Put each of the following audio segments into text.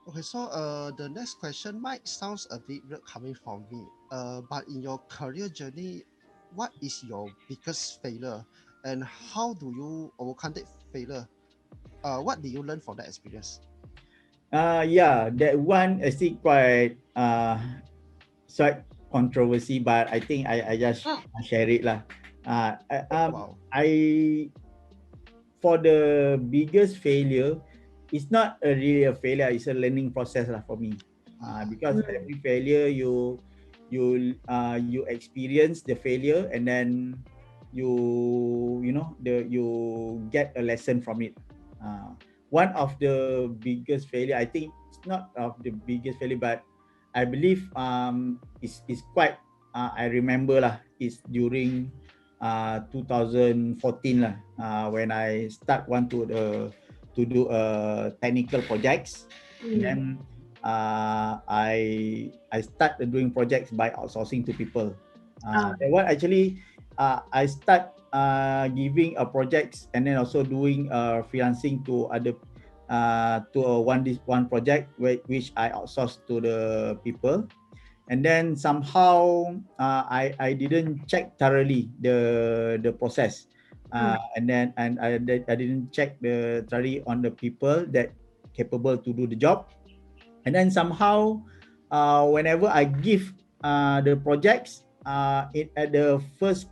Okay, so the next question might sounds a bit weird coming from me. But in your career journey, what is your biggest failure, and how do you overcome that failure? What did you learn from that experience? Yeah, that one is still quite slight controversy, but I think I just share it lah. Uh, I- um, Wow. I for the biggest failure, it's not a really a failure. It's a learning process lah for me. Because Mm. every failure you experience the failure, and then you get a lesson from it. One of the biggest failure, I think it's not of the biggest failure, but I believe is quite I remember lah. It's during 2014 lah, when I start want to do technical projects. And then Mm. I start doing projects by outsourcing to people. Ah. That one actually I start giving a projects, and then also doing freelancing to other to one project which I outsource to the people. And then somehow I didn't check thoroughly the process, Mm. I didn't check the thoroughly on the people that capable to do the job. And then somehow whenever I give the projects, it at the first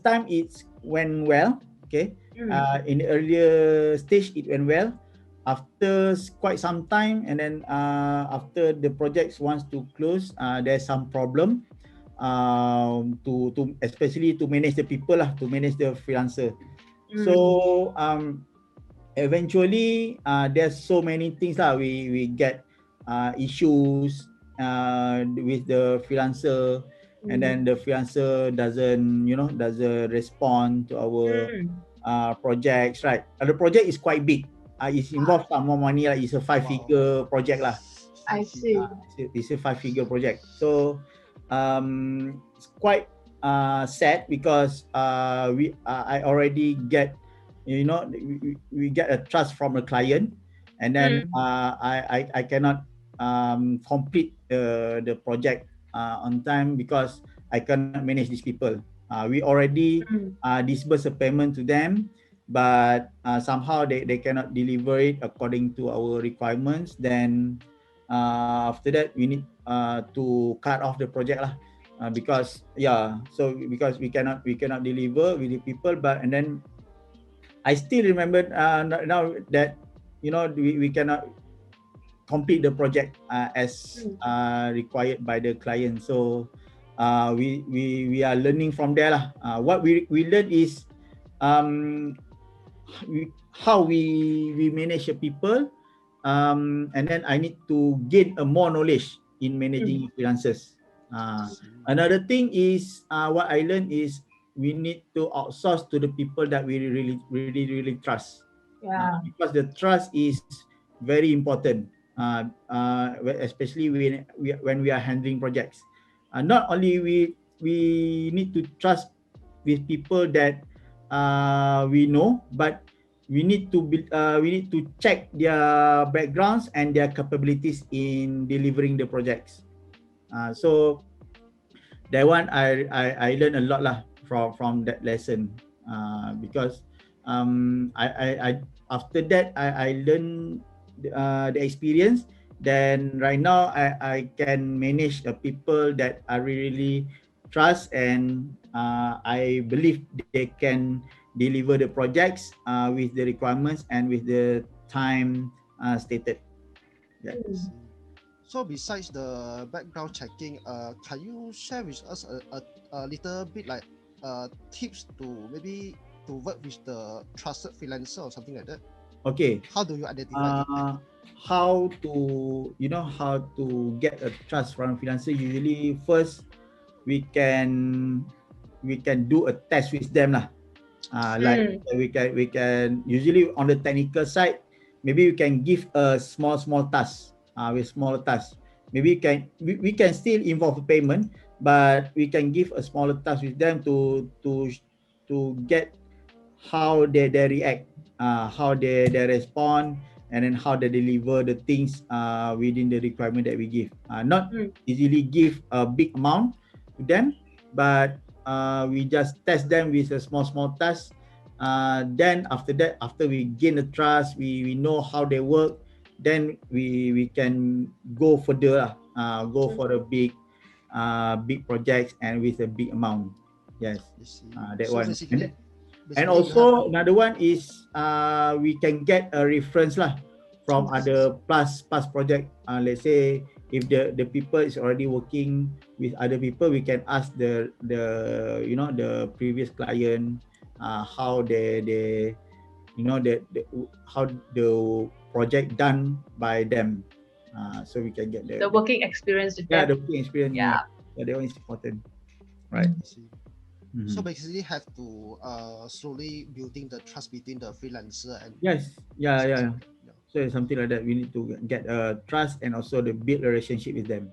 time it's went well. Okay. Mm. In the earlier stage it went well. After quite some time, and then after the projects wants to close, there's some problem to especially to manage the people lah, to manage the freelancer. Mm. So eventually there's so many things lah, we get issues with the freelancer. And then Mm. the freelancer doesn't respond to our Mm. projects, right? The project is quite big. It's involved some more money, like it's a five Wow. figure project lah. I Five figure. see. It's a five figure project. So it's quite sad because I already get, we get a trust from a client. And then Mm. I cannot complete the project on time because I cannot manage these people. We already Mm. disburse a payment to them, but somehow they cannot deliver it according to our requirements. Then after that we need to cut off the project lah. Because so because we cannot deliver with the people. But and then I still remember now that we cannot complete the project as Mm. required by the client. So we are learning from there lah. What we learn is um, how we manage the people. And then I need to gain a more knowledge in Mm. managing freelancers. I Uh, see. Another thing is what I learned is we need to outsource to the people that we really trust, Yeah. because the trust is very important, especially when we are handling projects. Not only we need to trust with people that we know, but we need to check their backgrounds and their capabilities in delivering the projects. So that one I learned a lot lah from that lesson. Because I after that I learned the experience. Then right now I can manage the people that I really trust, and I believe they can deliver the projects with the requirements and with the time stated. Yeah. I Mm. see. So besides the background checking, can you share with us a little bit like tips to maybe to work with the trusted freelancer or something like that? Okay. How do you identify it? uh, how to get a trust from freelancer. Usually first we can do a test with them lah. Like Mm. we can usually on the technical side, maybe we can give a small task, with small tasks. Maybe we can still involve payment, but we can give a smaller task with them to get how they react, how they respond. and then how they deliver the things within the requirement that we give. Not easily give a big amount to them, but we just test them with a small task. Then after that, after we gain the trust, we know how they work, then we can go further, go for the big projects and with a big amount. Yes, that So one. basically And you have also another one is we can get a reference lah from other past project. Let's say if the people is already working with other people, we can ask the the previous client how they how the project done by them. So we can get the working experience with the them. working experience. Yeah, that one is important, right? So basically have to slowly building the trust between the freelancer and yes, yeah. So something like that, we need to get a trust and also the build a relationship with them.